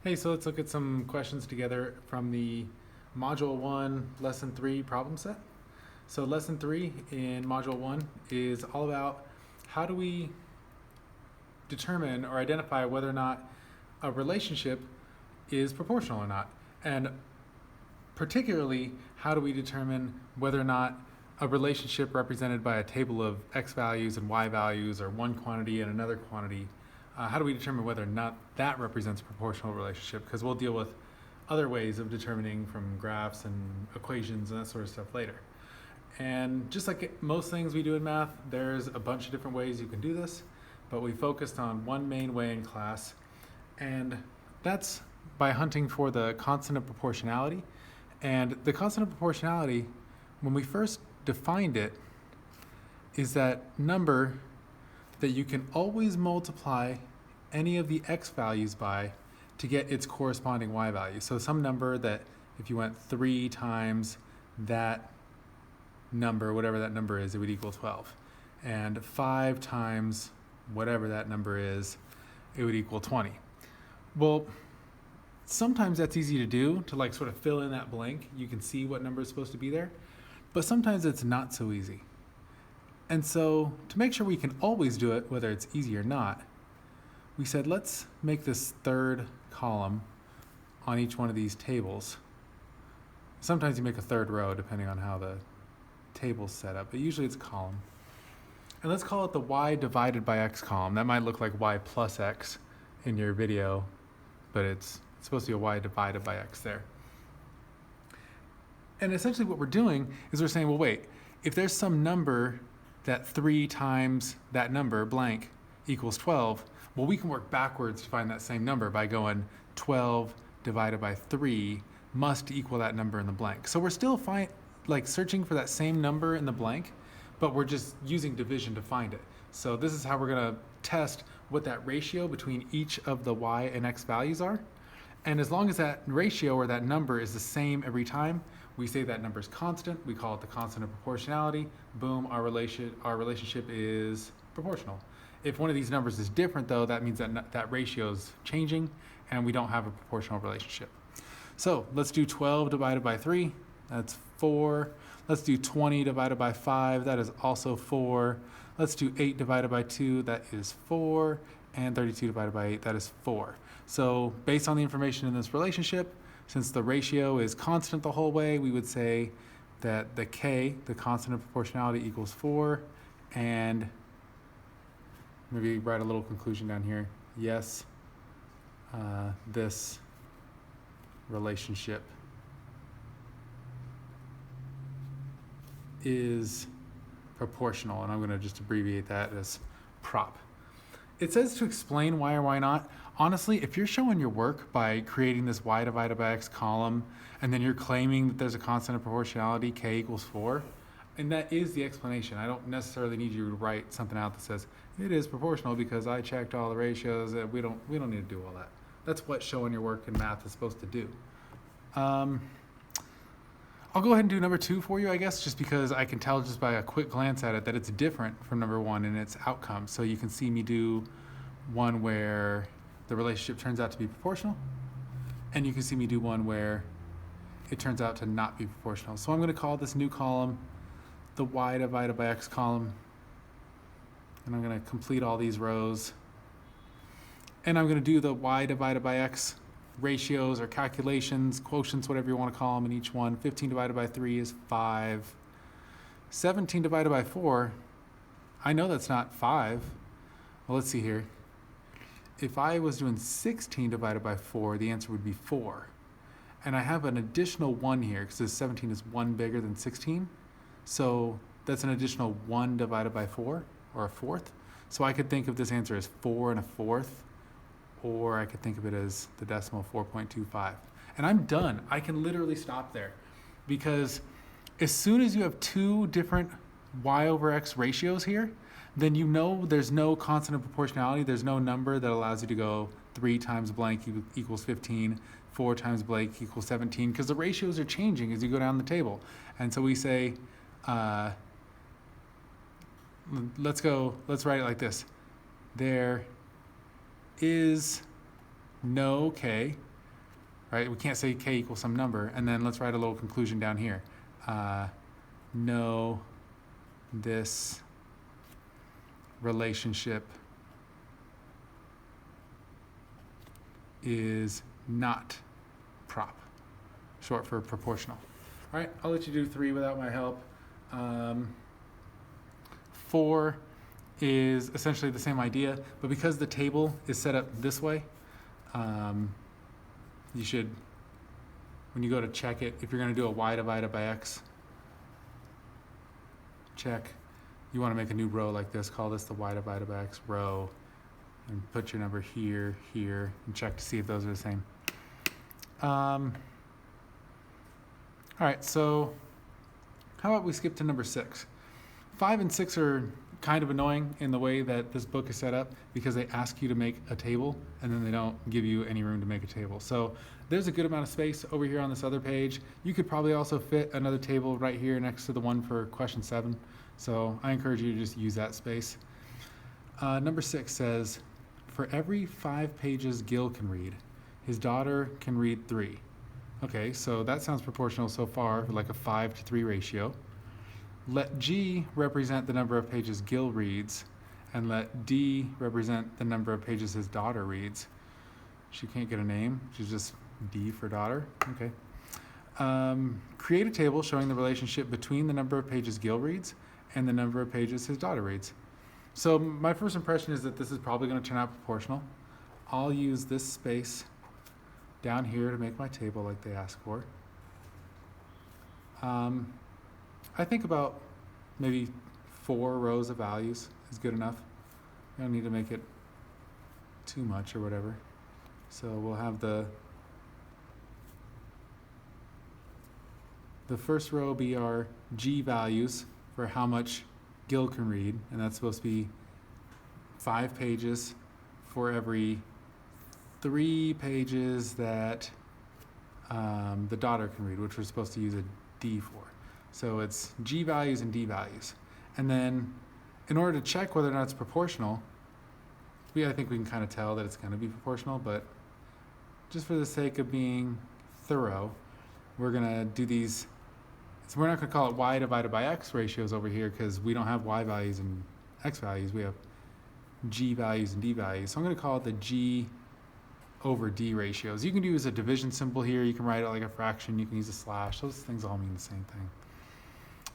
Hey, so let's look at some questions together from the Module 1, Lesson 3 problem set. So Lesson 3 in Module 1 is all about how do we determine or identify whether or not a relationship is proportional or not. And particularly, how do we determine whether or not a relationship represented by a table of x values and y values, or one quantity and another quantity, how do we determine whether or not that represents a proportional relationship? Because we'll deal with other ways of determining from graphs and equations and that sort of stuff later. And just like most things we do in math, there's a bunch of different ways you can do this, but we focused on one main way in class, and that's by hunting for the constant of proportionality. And the constant of proportionality, when we first defined it, is that number that you can always multiply any of the x values by to get its corresponding y value. So some number that if you went 3 times that number, whatever that number is, it would equal 12. And 5 times whatever that number is, it would equal 20. Well, sometimes that's easy to do, to like sort of fill in that blank. You can see what number is supposed to be there. But sometimes it's not so easy. And so to make sure we can always do it, whether it's easy or not, we said let's make this third column on each one of these tables. Sometimes you make a third row depending on how the table's set up, but usually it's a column. And let's call it the y divided by x column. That might look like y plus x in your video, but it's supposed to be a y divided by x there. And essentially what we're doing is we're saying, well, wait, if there's some number that 3 times that number, blank, equals 12, well, we can work backwards to find that same number by going 12 divided by 3 must equal that number in the blank. So we're still searching for that same number in the blank, but we're just using division to find it. So this is how we're going to test what that ratio between each of the y and x values are. And as long as that ratio or that number is the same every time, we say that number is constant. We call it the constant of proportionality. Boom, our relationship is proportional. If one of these numbers is different, though, that means that ratio is changing and we don't have a proportional relationship. So let's do 12 divided by 3. That's 4. Let's do 20 divided by 5. That is also 4. Let's do 8 divided by 2. That is 4. And 32 divided by 8. That is 4. So based on the information in this relationship, since the ratio is constant the whole way, we would say that the k, the constant of proportionality, equals 4. And maybe write a little conclusion down here. Yes, this relationship is proportional. And I'm going to just abbreviate that as prop. It says to explain why or why not. Honestly, if you're showing your work by creating this y divided by x column, and then you're claiming that there's a constant of proportionality, k equals 4, and that is the explanation. I don't necessarily need you to write something out that says, it is proportional because I checked all the ratios. We don't need to do all that. That's what showing your work in math is supposed to do. I'll go ahead and do number 2 for you, I guess, just because I can tell just by a quick glance at it that it's different from number 1 in its outcome. So you can see me do one where the relationship turns out to be proportional, and you can see me do one where it turns out to not be proportional. So I'm going to call this new column the y divided by x column, and I'm going to complete all these rows. And I'm going to do the y divided by x ratios or calculations, quotients, whatever you want to call them in each one. 15 divided by 3 is 5. 17 divided by 4, I know that's not 5. Well, let's see here. If I was doing 16 divided by 4, the answer would be 4. And I have an additional 1 here because 17 is 1 bigger than 16. So that's an additional 1 divided by 4, or a fourth. So I could think of this answer as 4 and a fourth, or I could think of it as the decimal 4.25. And I'm done. I can literally stop there, because as soon as you have 2 different y over x ratios here, then you know there's no constant of proportionality. There's no number that allows you to go 3 times blank equals 15, 4 times blank equals 17, because the ratios are changing as you go down the table. And so we say, let's write it like this. There is no k right? We can't say k equals some number, and then let's write a little conclusion down here. No, this relationship is not prop, short for proportional. All right, I'll let you do 3 without my help. 4 is essentially the same idea, but because the table is set up this way, you should, when you go to check it, if you're going to do a y divided by x, check, you want to make a new row like this, call this the y divided by x row, and put your number here, here, and check to see if those are the same. All right, so how about we skip to number 6? 5 and 6 are kind of annoying in the way that this book is set up because they ask you to make a table and then they don't give you any room to make a table. So there's a good amount of space over here on this other page. You could probably also fit another table right here next to the one for question 7. So I encourage you to just use that space. Number 6 says, for every 5 pages Gil can read, his daughter can read 3. Okay, so that sounds proportional so far, like a 5 to 3 ratio. Let G represent the number of pages Gil reads, and let D represent the number of pages his daughter reads. She can't get a name, she's just D for daughter. Okay. Create a table showing the relationship between the number of pages Gil reads and the number of pages his daughter reads. So my first impression is that this is probably going to turn out proportional. I'll use this space down here to make my table like they ask for. I think about maybe 4 rows of values is good enough. You don't need to make it too much or whatever. So we'll have the first row be our G values for how much Gil can read, and that's supposed to be 5 pages for every 3 pages that the daughter can read, which we're supposed to use a D for. So it's G values and D values. And then in order to check whether or not it's proportional, I think we can kind of tell that it's going to be proportional, but just for the sake of being thorough, we're going to do these. So we're not going to call it y divided by x ratios over here because we don't have y values and x values. We have G values and D values. So I'm going to call it the G over D ratios. You can use a division symbol here. You can write it like a fraction. You can use a slash. Those things all mean the same thing.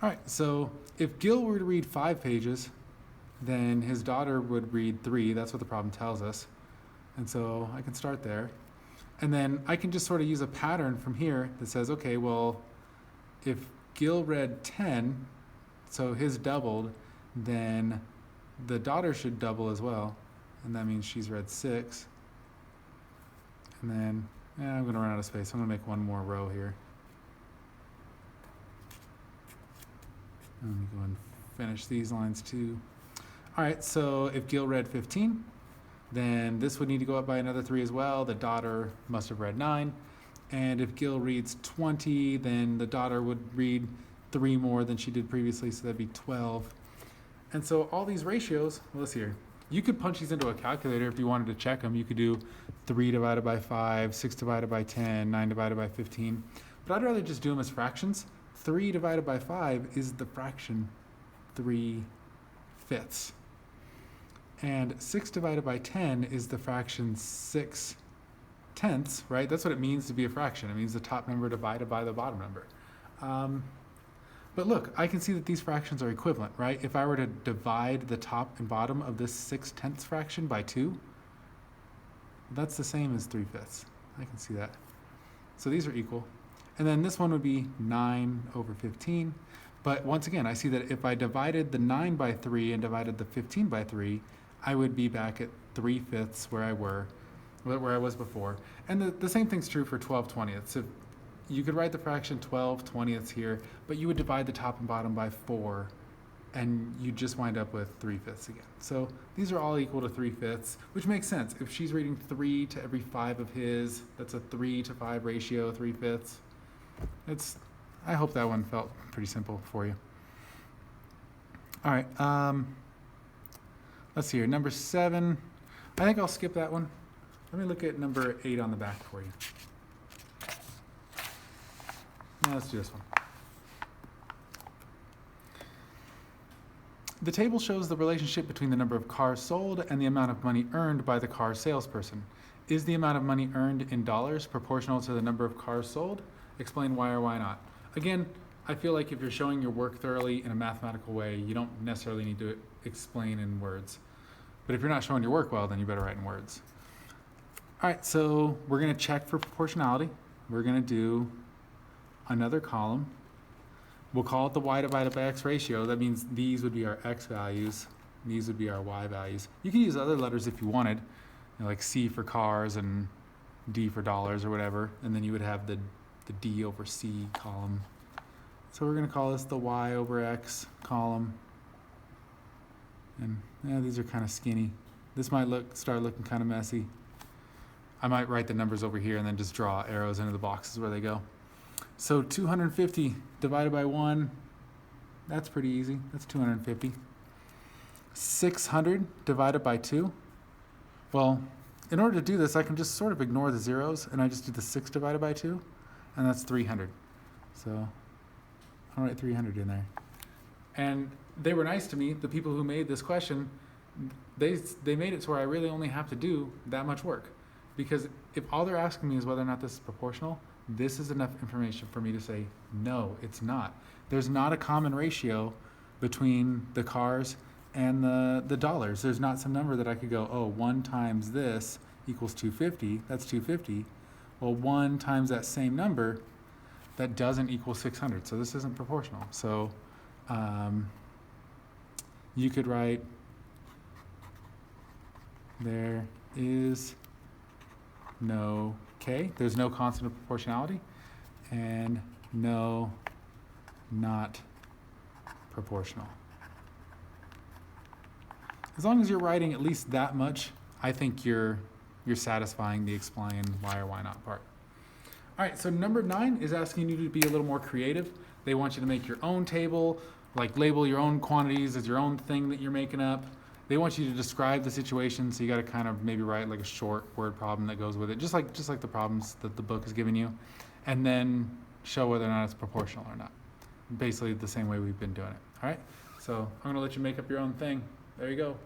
All right, so if Gil were to read 5 pages, then his daughter would read 3. That's what the problem tells us. And so I can start there. And then I can just sort of use a pattern from here that says, okay, well, if Gil read 10, so his doubled, then the daughter should double as well. And that means she's read 6. And then I'm going to run out of space. I'm going to make one more row here. Let me go and finish these lines too. All right, so if Gil read 15, then this would need to go up by another 3 as well. The daughter must have read 9. And if Gil reads 20, then the daughter would read 3 more than she did previously, so that'd be 12. And so all these ratios, well, let's see here. You could punch these into a calculator if you wanted to check them. You could do 3 divided by 5, 6 divided by 10, 9 divided by 15. But I'd rather just do them as fractions. 3 divided by 5 is the fraction 3/5. And 6 divided by 10 is the fraction 6/10, right? That's what it means to be a fraction. It means the top number divided by the bottom number. But look, I can see that these fractions are equivalent, right? If I were to divide the top and bottom of this 6/10 fraction by 2, that's the same as 3/5. I can see that. So these are equal. And then this one would be 9 over 15. But once again, I see that if I divided the 9 by 3 and divided the 15 by 3, I would be back at 3/5 where I was before. And the same thing's true for 12/20. So you could write the fraction 12/20 here, but you would divide the top and bottom by 4, and you just wind up with 3/5 again. So these are all equal to 3/5, which makes sense. If she's reading 3 to every 5 of his, that's a 3 to 5 ratio, 3/5. I hope that one felt pretty simple for you. All right, let's see here. Number 7, I think I'll skip that one. Let me look at number 8 on the back for you. No, let's do this one. The table shows the relationship between the number of cars sold and the amount of money earned by the car salesperson. Is the amount of money earned in dollars proportional to the number of cars sold? Explain why or why not. Again, I feel like if you're showing your work thoroughly in a mathematical way, you don't necessarily need to explain in words. But if you're not showing your work well, then you better write in words. All right, so we're going to check for proportionality. We're going to do another column. We'll call it the y divided by x ratio. That means these would be our x values. These would be our y values. You can use other letters if you wanted, like C for cars and D for dollars or whatever. And then you would have the D over C column. So we're going to call this the y over x column. And these are kind of skinny. This might start looking kind of messy. I might write the numbers over here and then just draw arrows into the boxes where they go. So 250 divided by 1, that's pretty easy. That's 250. 600 divided by 2. Well, in order to do this, I can just sort of ignore the zeros, and I just do the 6 divided by 2, and that's 300. So I'll write 300 in there. And they were nice to me. The people who made this question, they made it to where I really only have to do that much work. Because if all they're asking me is whether or not this is proportional, this is enough information for me to say, no, it's not. There's not a common ratio between the cars and the dollars. There's not some number that I could go, oh, 1 times this equals 250. That's 250. Well, 1 times that same number, that doesn't equal 600. So this isn't proportional. So you could write, there is no K, there's no constant of proportionality, and no, not proportional. As long as you're writing at least that much, I think you're satisfying the explain why or why not part. All right, so number 9 is asking you to be a little more creative. They want you to make your own table, like label your own quantities as your own thing that you're making up. They want you to describe the situation, so you got to kind of maybe write like a short word problem that goes with it, just like the problems that the book has given you, and then show whether or not it's proportional or not. Basically the same way we've been doing it. All right, so I'm going to let you make up your own thing. There you go.